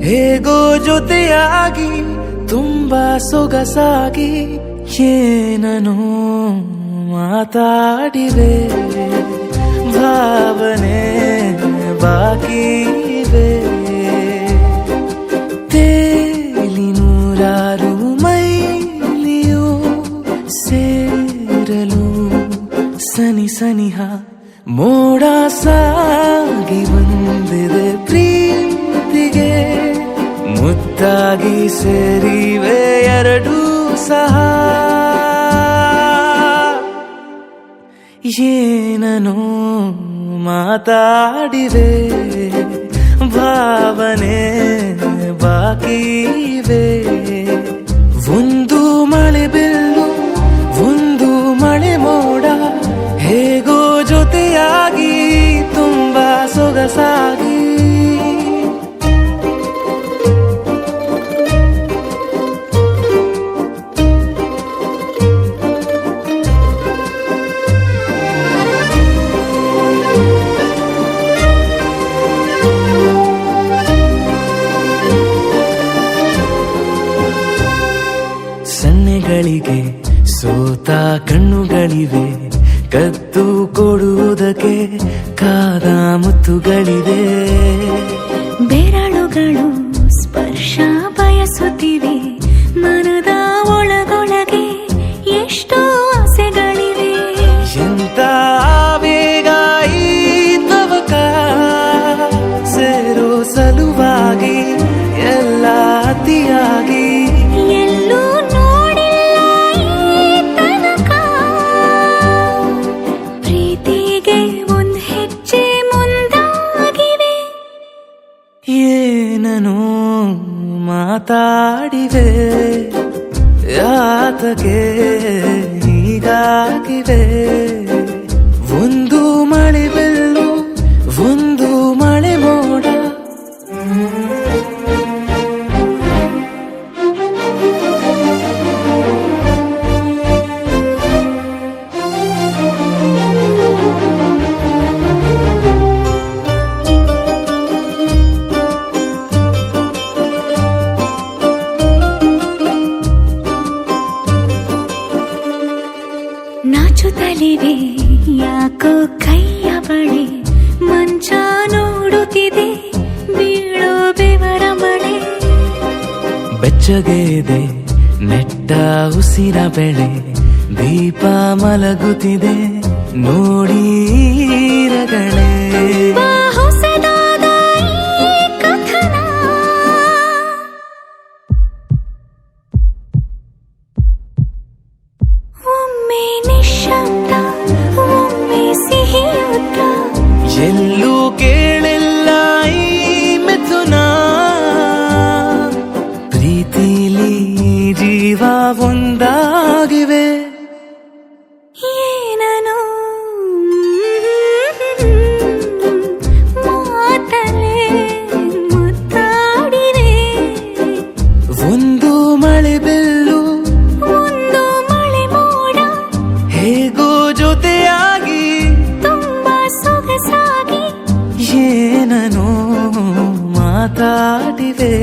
ಹೇಗೋ ಜೊತೆಯಾಗಿ ತುಂಬಾ ಸೊಗಸಾಗಿ ಏನನೋ ಮಾತಾಡಿವೆ, ಭಾವನೆ ಬಾಕಿ ಇವೆ. ತೇಲಿ ನೂರಾರು ಮೈಲಿಯೋ ಸೇರಲು ಸನಿ ಸನಿಹ ಮೋಡ ಸಾಗಿ ಬಂದಿದೆ ಪ್ರೀತಿಗೆ. ಮುದ್ದಾಗಿ ಸೇರಿವೆ ಎರಡೂ ಸಹ. ಏನನೋ ಮಾತಾಡಿವೆ, ಭಾವನೆ ಬಾಕಿ ಇವೆ. ಒಂದು ಮಳೆ ಬಿಲ್ಲು, ಒಂದು ಮಳೆ ಮೋಡ, ಹೇಗೋ ಜೊತೆಯಾಗಿ ತುಂಬಾ ಸೊಗಸಾಗಿ. ಸನ್ನೆಗಳಿಗೆ ಸೋತ ಕಣ್ಣುಗಳಿವೆ, ಕದ್ದು ಕೊಡುವುದಕ್ಕೆ ಕಾದ ಮುತ್ತುಗಳಿವೆ. ಬೆರಳುಗಳು ಸ್ಪರ್ಶ ಬಯಸುತ್ತಿವೆ, ಮನದ ಒಳಗೊಳಗೆ ಎಷ್ಟೋ ಆಸೆಗಳಿವೆ. ಎಂತ ಆವೇಗ ಈ ತವಕ, ಸೇರೋ ಸಲುವಾಗಿ ಎಲ್ಲ ಅತಿಯಾಗಿ. ಎಲ್ಲೂ ನೋಡಿಲ್ಲ ಈ ತನಕ, ಪ್ರೀತಿಗೆ ಒಂದ್ ಹೆಜ್ಜೆ ಮುಂದಾಗಿವೆ. ಏನನೋ ಮಾತಾಡಿವೆ, ಯಾತಕ್ಕೆ ಹೀಗಾಗಿವೆ. ಒಂದು ಮಳೆ ಬೆಲ್ಲು, ಒಂದು ಮಳೆ ಮೋಡ. ನಾಚುತ್ತಲಿವೆ ಯಾಕೋ ಕೈಯ ಬಳೆ, ಮಂಚ ನೋಡುತ್ತಿದೆ ಬೀಳೋ ಬೆವರ ಮಳೆ. ಬೆಚ್ಚಗೆದೆ ನೆಟ್ಟ ಉಸಿರ ಬೆಳೆ, ದೀಪ ಮಲಗುತ್ತಿದೆ ನೋಡಿ ರಗಳೇ. ಹೊಸದಾದ ಈ ಕಥನ, ಒಮ್ಮೆ ನಿಶ್ಶಬ್ದ, ಒಮ್ಮೆ ಸಿಹಿಯುತ್ತ. ಎಲ್ಲೂ ಕೇಳಿಲ್ಲ ಈ ಮಿಥುನ, ಪ್ರೀತಿಲಿ ಜೀವ ಒಂದಾಗಿವೆ. ಏನನೋ ಮಾತಲೆ ಮುತ್ತಾಡಿವೆ, ಒಂದು ಮಳೆ ಬೆಲ್ಲು, ಒಂದು ಮಳೆ ಮೋಡ, ಹೇಗೋ ಜೊತೆಯಾಗಿ ತುಂಬಾ ಸೊಗಸಾಗಿ. ಏನನೋ ಮಾತಾಡಿವೆ.